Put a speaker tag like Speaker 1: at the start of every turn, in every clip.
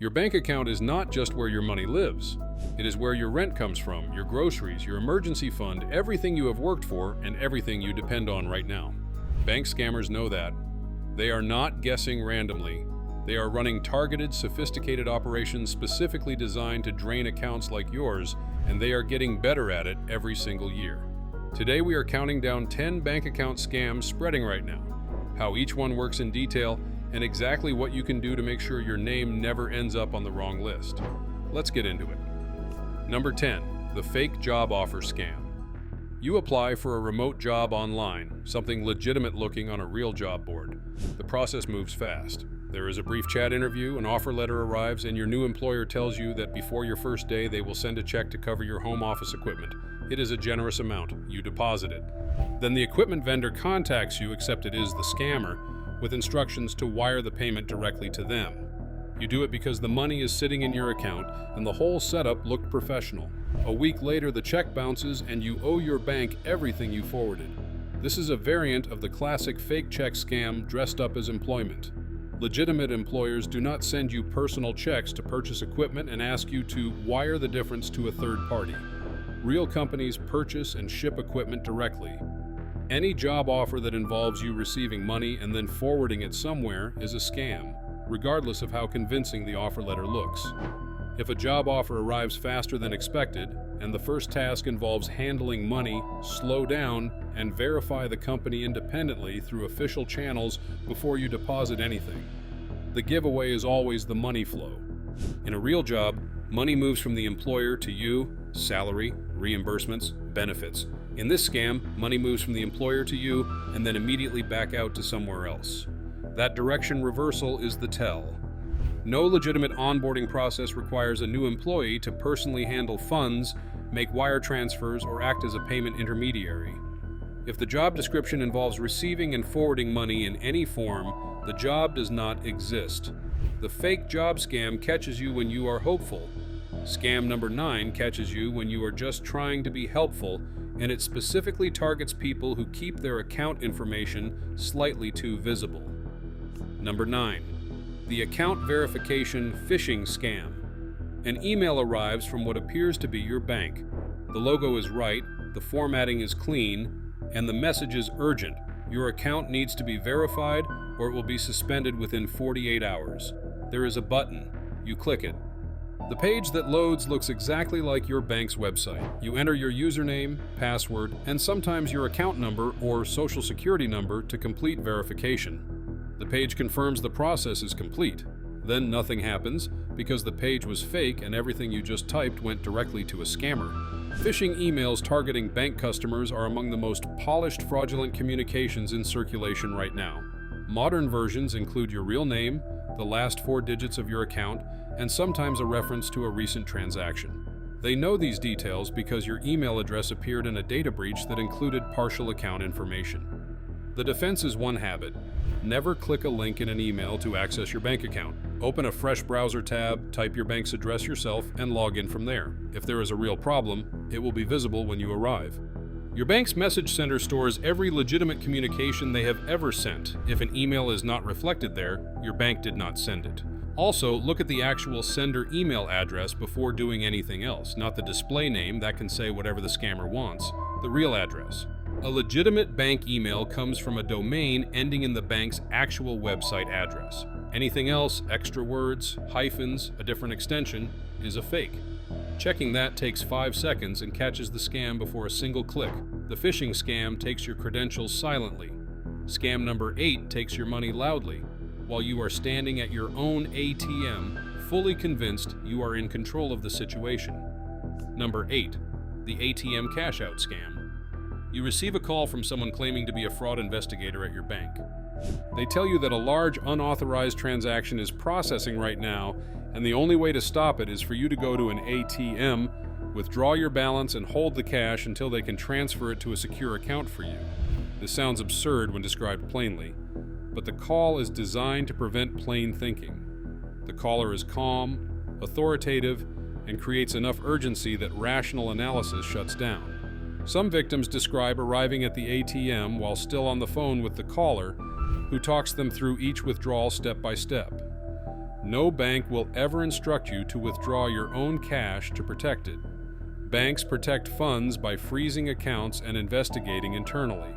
Speaker 1: Your bank account is not just where your money lives. It is where your rent comes from, your groceries, your emergency fund, everything you have worked for, and everything you depend on right now. Bank scammers know that. They are not guessing randomly. They are running targeted, sophisticated operations specifically designed to drain accounts like yours, and they are getting better at it every single year. Today we are counting down 10 bank account scams spreading right now, how each one works in detail, and exactly what you can do to make sure your name never ends up on the wrong list. Let's get into it. Number 10, the fake job offer scam. You apply for a remote job online, something legitimate looking on a real job board. The process moves fast. There is a brief chat interview, an offer letter arrives, and your new employer tells you that before your first day they will send a check to cover your home office equipment. It is a generous amount. You deposit it. Then the equipment vendor contacts you, except it is the scammer, with instructions to wire the payment directly to them. You do it because the money is sitting in your account and the whole setup looked professional. A week later, the check bounces and you owe your bank everything you forwarded. This is a variant of the classic fake check scam dressed up as employment. Legitimate employers do not send you personal checks to purchase equipment and ask you to wire the difference to a third party. Real companies purchase and ship equipment directly. Any job offer that involves you receiving money and then forwarding it somewhere is a scam, regardless of how convincing the offer letter looks. If a job offer arrives faster than expected, and the first task involves handling money, slow down and verify the company independently through official channels before you deposit anything. The giveaway is always the money flow. In a real job, money moves from the employer to you, salary, reimbursements, benefits. In this scam, money moves from the employer to you and then immediately back out to somewhere else. That direction reversal is the tell. No legitimate onboarding process requires a new employee to personally handle funds, make wire transfers, or act as a payment intermediary. If the job description involves receiving and forwarding money in any form, the job does not exist. The fake job scam catches you when you are hopeful. Scam number 9 catches you when you are just trying to be helpful, and it specifically targets people who keep their account information slightly too visible. Number 9. The account verification phishing scam. An email arrives from what appears to be your bank. The logo is right, the formatting is clean, and the message is urgent. Your account needs to be verified or it will be suspended within 48 hours. There is a button. You click it. The page that loads looks exactly like your bank's website. You enter your username, password, and sometimes your account number or social security number to complete verification. The page confirms the process is complete. Then nothing happens because the page was fake and everything you just typed went directly to a scammer. Phishing emails targeting bank customers are among the most polished fraudulent communications in circulation right now. Modern versions include your real name, the last 4 digits of your account, and sometimes a reference to a recent transaction. They know these details because your email address appeared in a data breach that included partial account information. The defense is one habit. Never click a link in an email to access your bank account. Open a fresh browser tab, type your bank's address yourself, and log in from there. If there is a real problem, it will be visible when you arrive. Your bank's message center stores every legitimate communication they have ever sent. If an email is not reflected there, your bank did not send it. Also, look at the actual sender email address before doing anything else, not the display name that can say whatever the scammer wants, the real address. A legitimate bank email comes from a domain ending in the bank's actual website address. Anything else, extra words, hyphens, a different extension, is a fake. Checking that takes 5 seconds and catches the scam before a single click. The phishing scam takes your credentials silently. Scam number 8 takes your money loudly, while you are standing at your own ATM, fully convinced you are in control of the situation. Number 8. The ATM cash-out scam. You receive a call from someone claiming to be a fraud investigator at your bank. They tell you that a large unauthorized transaction is processing right now, and the only way to stop it is for you to go to an ATM, withdraw your balance, and hold the cash until they can transfer it to a secure account for you. This sounds absurd when described plainly, but the call is designed to prevent plain thinking. The caller is calm, authoritative, and creates enough urgency that rational analysis shuts down. Some victims describe arriving at the ATM while still on the phone with the caller, who talks them through each withdrawal step by step. No bank will ever instruct you to withdraw your own cash to protect it. Banks protect funds by freezing accounts and investigating internally.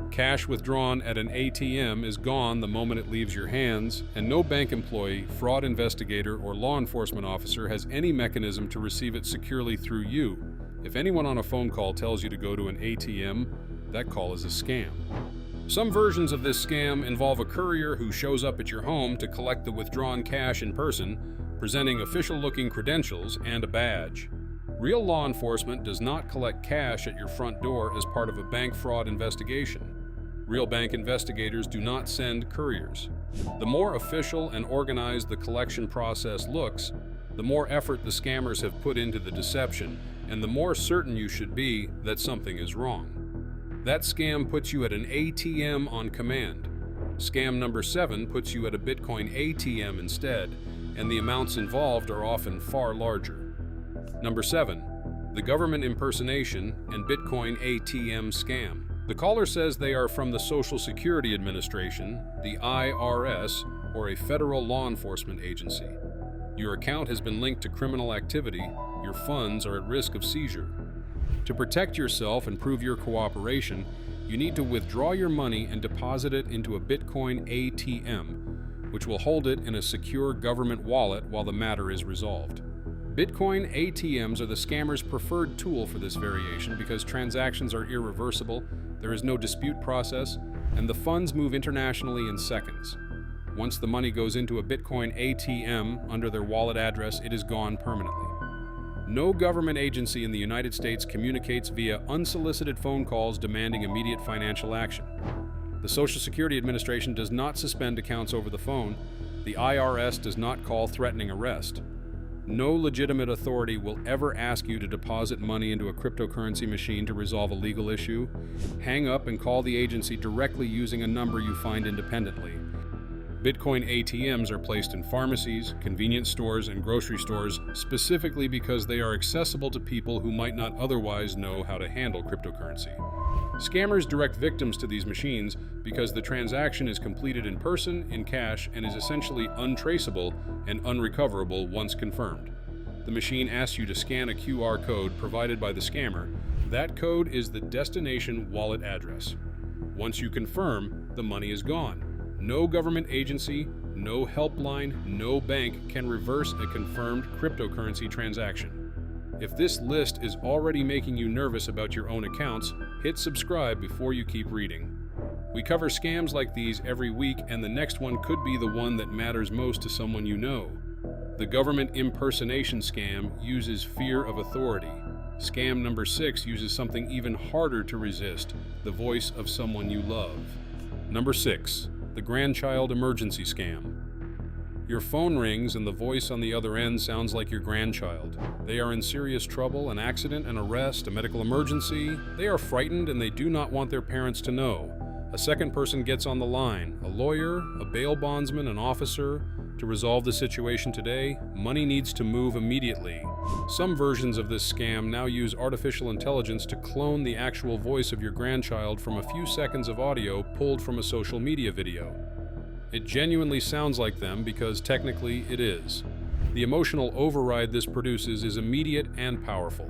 Speaker 1: Cash withdrawn at an ATM is gone the moment it leaves your hands, and no bank employee, fraud investigator, or law enforcement officer has any mechanism to receive it securely through you. If anyone on a phone call tells you to go to an ATM, that call is a scam. Some versions of this scam involve a courier who shows up at your home to collect the withdrawn cash in person, presenting official-looking credentials and a badge. Real law enforcement does not collect cash at your front door as part of a bank fraud investigation. Real bank investigators do not send couriers. The more official and organized the collection process looks, the more effort the scammers have put into the deception, and the more certain you should be that something is wrong. That scam puts you at an ATM on command. Scam number 7 puts you at a Bitcoin ATM instead, and the amounts involved are often far larger. Number 7, the government impersonation and Bitcoin ATM scam. The caller says they are from the Social Security Administration, the IRS, or a federal law enforcement agency. Your account has been linked to criminal activity. Your funds are at risk of seizure. To protect yourself and prove your cooperation, you need to withdraw your money and deposit it into a Bitcoin ATM, which will hold it in a secure government wallet while the matter is resolved. Bitcoin ATMs are the scammer's preferred tool for this variation because transactions are irreversible, there is no dispute process, and the funds move internationally in seconds. Once the money goes into a Bitcoin ATM under their wallet address, it is gone permanently. No government agency in the United States communicates via unsolicited phone calls demanding immediate financial action. The Social Security Administration does not suspend accounts over the phone. The IRS does not call threatening arrest. No legitimate authority will ever ask you to deposit money into a cryptocurrency machine to resolve a legal issue. Hang up and call the agency directly using a number you find independently. Bitcoin ATMs are placed in pharmacies, convenience stores, and grocery stores specifically because they are accessible to people who might not otherwise know how to handle cryptocurrency. Scammers direct victims to these machines because the transaction is completed in person, in cash, and is essentially untraceable and unrecoverable once confirmed. The machine asks you to scan a QR code provided by the scammer. That code is the destination wallet address. Once you confirm, the money is gone. No government agency, no helpline, no bank can reverse a confirmed cryptocurrency transaction. If this list is already making you nervous about your own accounts, hit subscribe before you keep reading. We cover scams like these every week, and the next one could be the one that matters most to someone you know. The government impersonation scam uses fear of authority. Scam number 6 uses something even harder to resist, the voice of someone you love. Number 6. The grandchild emergency scam. Your phone rings and the voice on the other end sounds like your grandchild. They are in serious trouble, an accident, an arrest, a medical emergency. They are frightened and they do not want their parents to know. A second person gets on the line, a lawyer, a bail bondsman, an officer. To resolve the situation today, money needs to move immediately. Some versions of this scam now use artificial intelligence to clone the actual voice of your grandchild from a few seconds of audio pulled from a social media video. It genuinely sounds like them because technically it is. The emotional override this produces is immediate and powerful.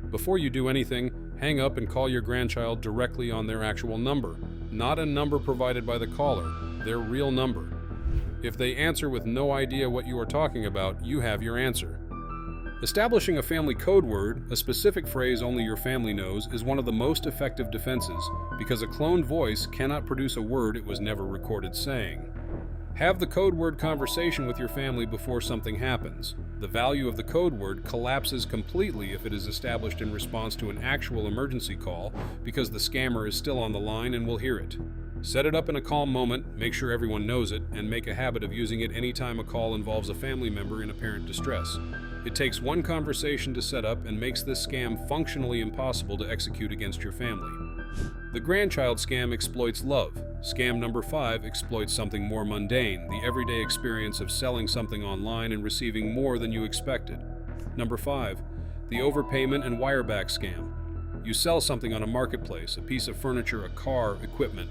Speaker 1: Before you do anything, hang up and call your grandchild directly on their actual number, not a number provided by the caller, their real number. If they answer with no idea what you are talking about, you have your answer. Establishing a family code word, a specific phrase only your family knows, is one of the most effective defenses because a cloned voice cannot produce a word it was never recorded saying. Have the code word conversation with your family before something happens. The value of the code word collapses completely if it is established in response to an actual emergency call because the scammer is still on the line and will hear it. Set it up in a calm moment, make sure everyone knows it, and make a habit of using it anytime a call involves a family member in apparent distress. It takes one conversation to set up and makes this scam functionally impossible to execute against your family. The grandchild scam exploits love. Scam number 5 exploits something more mundane, the everyday experience of selling something online and receiving more than you expected. Number 5, the overpayment and wireback scam. You sell something on a marketplace, a piece of furniture, a car, equipment.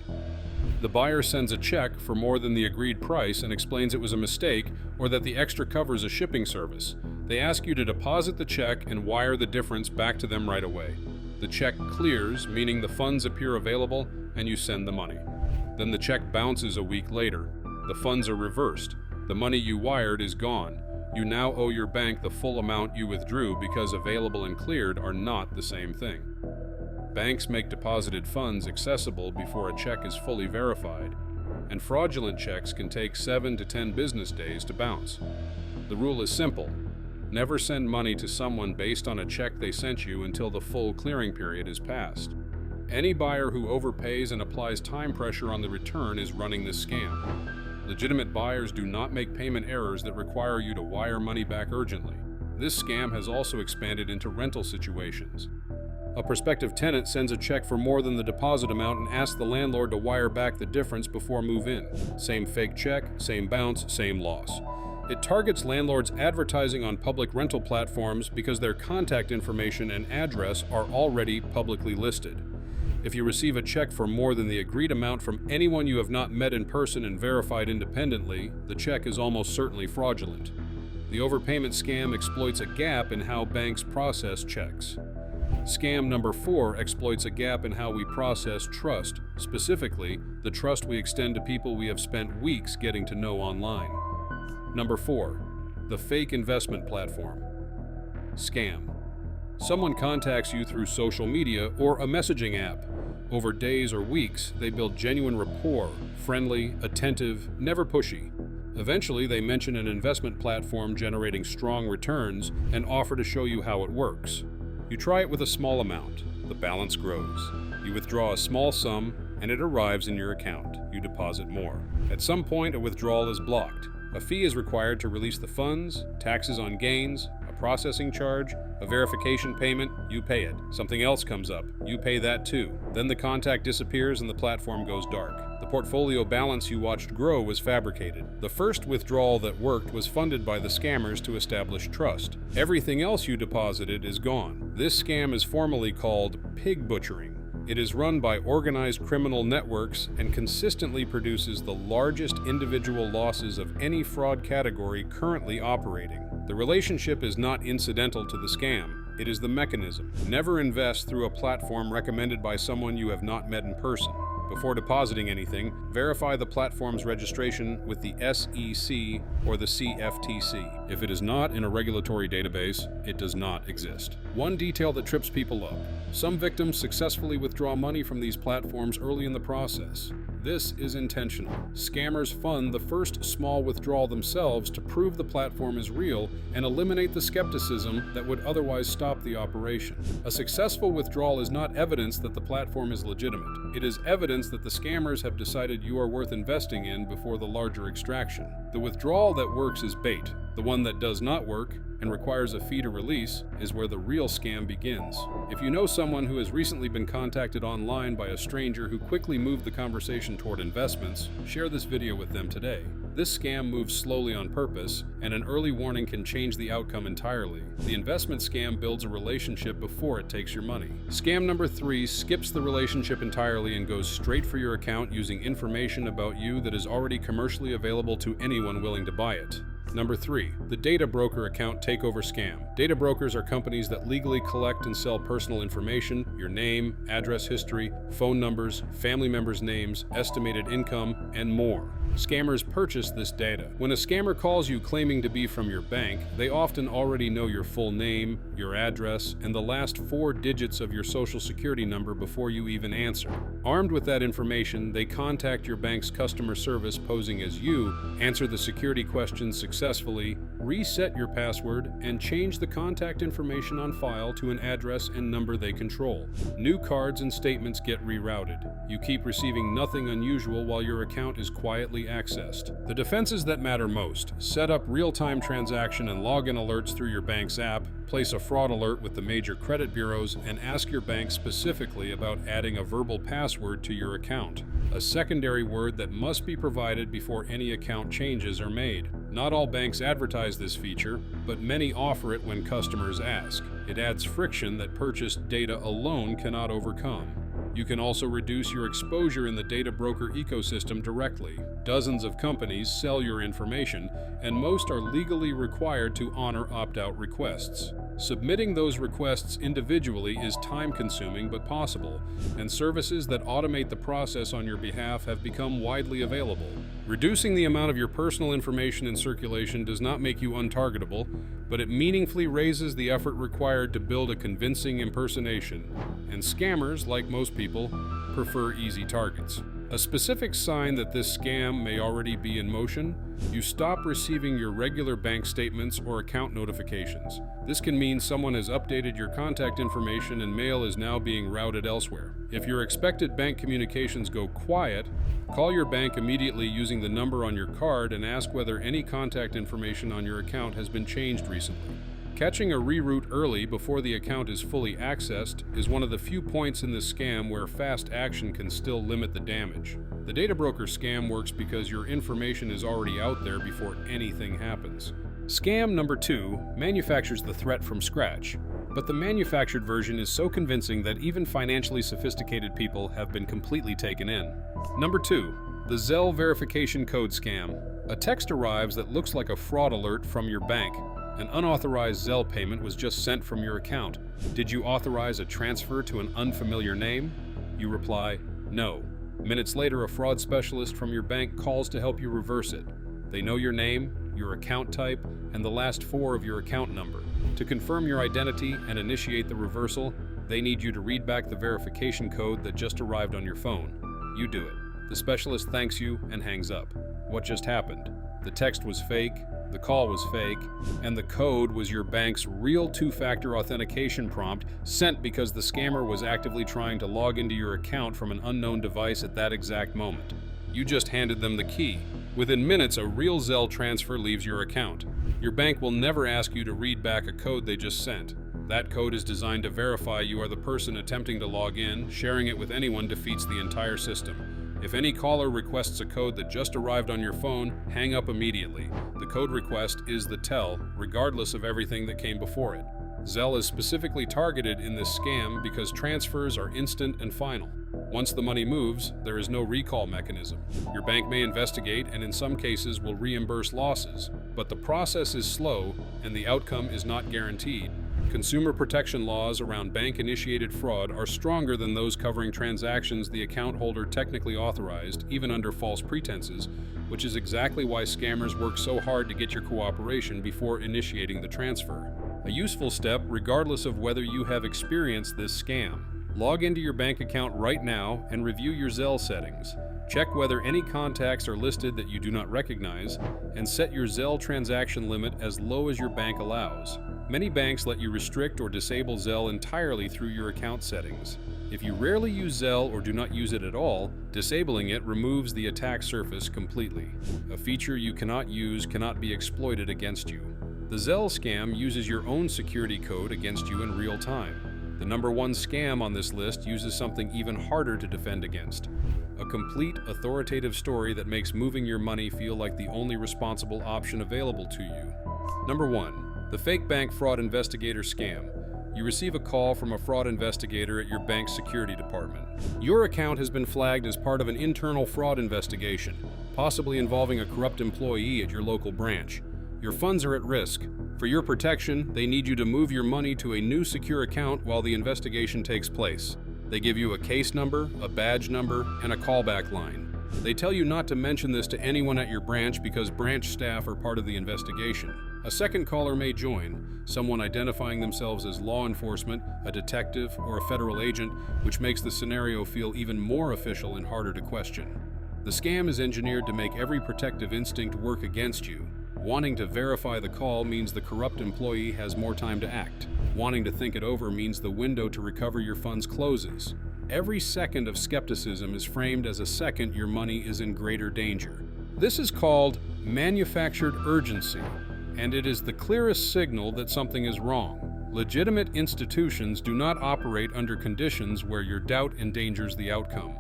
Speaker 1: The buyer sends a check for more than the agreed price and explains it was a mistake or that the extra covers a shipping service. They ask you to deposit the check and wire the difference back to them right away. The check clears, meaning the funds appear available, and you send the money. Then the check bounces a week later. The funds are reversed. The money you wired is gone. You now owe your bank the full amount you withdrew because available and cleared are not the same thing. Banks make deposited funds accessible before a check is fully verified, and fraudulent checks can take 7 to 10 business days to bounce. The rule is simple. Never send money to someone based on a check they sent you until the full clearing period is passed. Any buyer who overpays and applies time pressure on the return is running this scam. Legitimate buyers do not make payment errors that require you to wire money back urgently. This scam has also expanded into rental situations. A prospective tenant sends a check for more than the deposit amount and asks the landlord to wire back the difference before move-in. Same fake check, same bounce, same loss. It targets landlords advertising on public rental platforms because their contact information and address are already publicly listed. If you receive a check for more than the agreed amount from anyone you have not met in person and verified independently, the check is almost certainly fraudulent. The overpayment scam exploits a gap in how banks process checks. Scam number 4 exploits a gap in how we process trust, specifically, the trust we extend to people we have spent weeks getting to know online. Number 4. The fake investment platform. Scam. Someone contacts you through social media or a messaging app. Over days or weeks, they build genuine rapport, friendly, attentive, never pushy. Eventually, they mention an investment platform generating strong returns and offer to show you how it works. You try it with a small amount. The balance grows. You withdraw a small sum, and it arrives in your account. You deposit more. At some point, a withdrawal is blocked. A fee is required to release the funds, taxes on gains, a processing charge, a verification payment, you pay it. Something else comes up, you pay that too. Then the contact disappears and the platform goes dark. The portfolio balance you watched grow was fabricated. The first withdrawal that worked was funded by the scammers to establish trust. Everything else you deposited is gone. This scam is formally called pig butchering. It is run by organized criminal networks and consistently produces the largest individual losses of any fraud category currently operating. The relationship is not incidental to the scam. It is the mechanism. Never invest through a platform recommended by someone you have not met in person. Before depositing anything, verify the platform's registration with the SEC or the CFTC. If it is not in a regulatory database, it does not exist. One detail that trips people up. Some victims successfully withdraw money from these platforms early in the process. This is intentional. Scammers fund the first small withdrawal themselves to prove the platform is real and eliminate the skepticism that would otherwise stop the operation. A successful withdrawal is not evidence that the platform is legitimate. It is evidence that the scammers have decided you are worth investing in before the larger extraction. The withdrawal that works is bait. The one that does not work and requires a fee to release is where the real scam begins. If you know someone who has recently been contacted online by a stranger who quickly moved the conversation toward investments, share this video with them today. This scam moves slowly on purpose, and an early warning can change the outcome entirely. The investment scam builds a relationship before it takes your money. Scam number 3 skips the relationship entirely and goes straight for your account using information about you that is already commercially available to anyone willing to buy it. Number 3, the data broker account takeover scam. Data brokers are companies that legally collect and sell personal information, your name, address history, phone numbers, family members' names, estimated income, and more. Scammers purchase this data. When a scammer calls you claiming to be from your bank, they often already know your full name, your address, and the last 4 digits of your social security number before you even answer. Armed with that information, they contact your bank's customer service posing as you, answer the security questions successfully, reset your password, and change the contact information on file to an address and number they control. New cards and statements get rerouted. You keep receiving nothing unusual while your account is quietly accessed. The defenses that matter most: set up real-time transaction and login alerts through your bank's app, place a fraud alert with the major credit bureaus, and ask your bank specifically about adding a verbal password to your account, a secondary word that must be provided before any account changes are made. Not all banks advertise this feature, but many offer it when customers ask. It adds friction that purchased data alone cannot overcome. You can also reduce your exposure in the data broker ecosystem directly. Dozens of companies sell your information, and most are legally required to honor opt-out requests. Submitting those requests individually is time-consuming but possible, and services that automate the process on your behalf have become widely available. Reducing the amount of your personal information in circulation does not make you untargetable, but it meaningfully raises the effort required to build a convincing impersonation, and scammers, like most people, prefer easy targets. A specific sign that this scam may already be in motion: you stop receiving your regular bank statements or account notifications. This can mean someone has updated your contact information and mail is now being routed elsewhere. If your expected bank communications go quiet, call your bank immediately using the number on your card and ask whether any contact information on your account has been changed recently. Catching a reroute early before the account is fully accessed is one of the few points in this scam where fast action can still limit the damage. The data broker scam works because your information is already out there before anything happens. Scam number 2 manufactures the threat from scratch, but the manufactured version is so convincing that even financially sophisticated people have been completely taken in. Number 2. The Zelle verification code scam. A text arrives that looks like a fraud alert from your bank. An unauthorized Zelle payment was just sent from your account. Did you authorize a transfer to an unfamiliar name? You reply, no. Minutes later, a fraud specialist from your bank calls to help you reverse it. They know your name, your account type, and the last 4 of your account number. To confirm your identity and initiate the reversal, they need you to read back the verification code that just arrived on your phone. You do it. The specialist thanks you and hangs up. What just happened? The text was fake, the call was fake, and the code was your bank's real 2-factor authentication prompt sent because the scammer was actively trying to log into your account from an unknown device at that exact moment. You just handed them the key. Within minutes, a real Zelle transfer leaves your account. Your bank will never ask you to read back a code they just sent. That code is designed to verify you are the person attempting to log in. Sharing it with anyone defeats the entire system. If any caller requests a code that just arrived on your phone, hang up immediately. The code request is the tell, regardless of everything that came before it. Zelle is specifically targeted in this scam because transfers are instant and final. Once the money moves, there is no recall mechanism. Your bank may investigate and in some cases will reimburse losses, but the process is slow and the outcome is not guaranteed. Consumer protection laws around bank-initiated fraud are stronger than those covering transactions the account holder technically authorized, even under false pretenses, which is exactly why scammers work so hard to get your cooperation before initiating the transfer. A useful step, regardless of whether you have experienced this scam. Log into your bank account right now and review your Zelle settings. Check whether any contacts are listed that you do not recognize, and set your Zelle transaction limit as low as your bank allows. Many banks let you restrict or disable Zelle entirely through your account settings. If you rarely use Zelle or do not use it at all, disabling it removes the attack surface completely. A feature you cannot use cannot be exploited against you. The Zelle scam uses your own security code against you in real time. The number 1 scam on this list uses something even harder to defend against. A complete, authoritative story that makes moving your money feel like the only responsible option available to you. Number 1. The fake bank fraud investigator scam. You receive a call from a fraud investigator at your bank's security department. Your account has been flagged as part of an internal fraud investigation, possibly involving a corrupt employee at your local branch. Your funds are at risk. For your protection, they need you to move your money to a new secure account while the investigation takes place. They give you a case number, a badge number, and a callback line. They tell you not to mention this to anyone at your branch because branch staff are part of the investigation. A second caller may join, someone identifying themselves as law enforcement, a detective, or a federal agent, which makes the scenario feel even more official and harder to question. The scam is engineered to make every protective instinct work against you. Wanting to verify the call means the corrupt employee has more time to act. Wanting to think it over means the window to recover your funds closes. Every second of skepticism is framed as a second your money is in greater danger. This is called manufactured urgency, and it is the clearest signal that something is wrong. Legitimate institutions do not operate under conditions where your doubt endangers the outcome.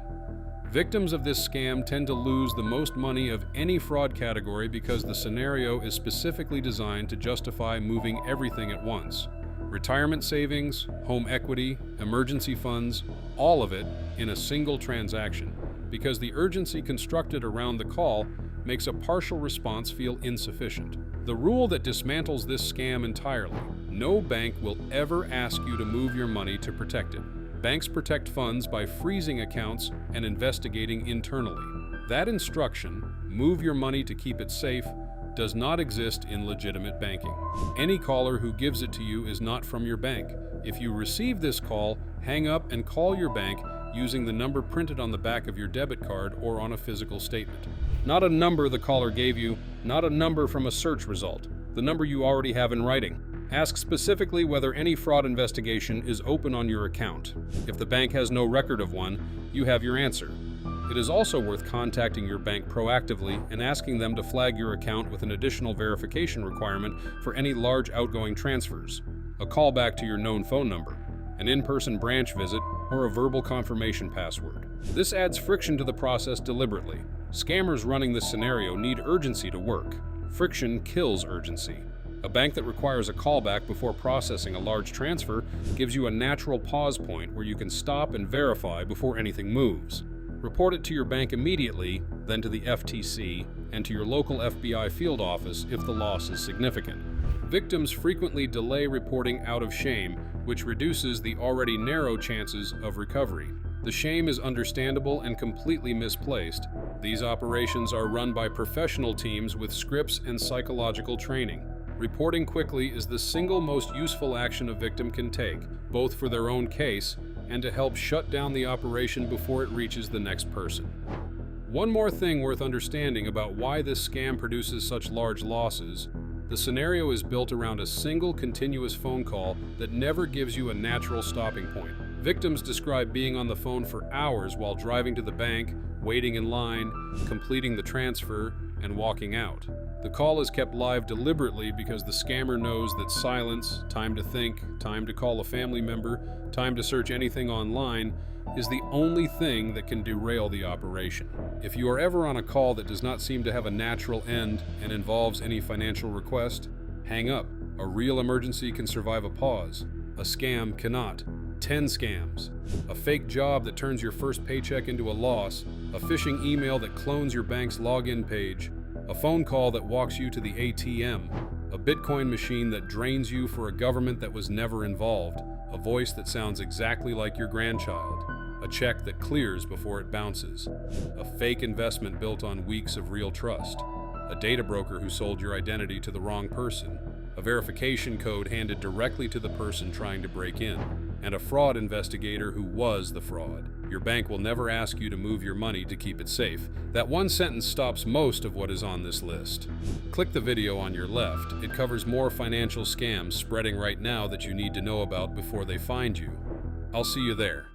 Speaker 1: Victims of this scam tend to lose the most money of any fraud category because the scenario is specifically designed to justify moving everything at once. Retirement savings, home equity, emergency funds, all of it in a single transaction, because the urgency constructed around the call makes a partial response feel insufficient. The rule that dismantles this scam entirely: no bank will ever ask you to move your money to protect it. Banks protect funds by freezing accounts and investigating internally. That instruction, move your money to keep it safe, does not exist in legitimate banking. Any caller who gives it to you is not from your bank. If you receive this call, hang up and call your bank using the number printed on the back of your debit card or on a physical statement. Not a number the caller gave you, not a number from a search result, the number you already have in writing. Ask specifically whether any fraud investigation is open on your account. If the bank has no record of one, you have your answer. It is also worth contacting your bank proactively and asking them to flag your account with an additional verification requirement for any large outgoing transfers, a callback to your known phone number, an in-person branch visit, or a verbal confirmation password. This adds friction to the process deliberately. Scammers running this scenario need urgency to work. Friction kills urgency. A bank that requires a callback before processing a large transfer gives you a natural pause point where you can stop and verify before anything moves. Report it to your bank immediately, then to the FTC, and to your local FBI field office if the loss is significant. Victims frequently delay reporting out of shame, which reduces the already narrow chances of recovery. The shame is understandable and completely misplaced. These operations are run by professional teams with scripts and psychological training. Reporting quickly is the single most useful action a victim can take, both for their own case and to help shut down the operation before it reaches the next person. One more thing worth understanding about why this scam produces such large losses: the scenario is built around a single continuous phone call that never gives you a natural stopping point. Victims describe being on the phone for hours while driving to the bank, waiting in line, completing the transfer, and walking out. The call is kept live deliberately because the scammer knows that silence, time to think, time to call a family member, time to search anything online, is the only thing that can derail the operation. If you are ever on a call that does not seem to have a natural end and involves any financial request, hang up. A real emergency can survive a pause. A scam cannot. 10 scams. A fake job that turns your first paycheck into a loss. A phishing email that clones your bank's login page. A phone call that walks you to the ATM. A Bitcoin machine that drains you for a government that was never involved. A voice that sounds exactly like your grandchild. A check that clears before it bounces. A fake investment built on weeks of real trust. A data broker who sold your identity to the wrong person. A verification code handed directly to the person trying to break in. And a fraud investigator who was the fraud. Your bank will never ask you to move your money to keep it safe. That one sentence stops most of what is on this list. Click the video on your left. It covers more financial scams spreading right now that you need to know about before they find you. I'll see you there.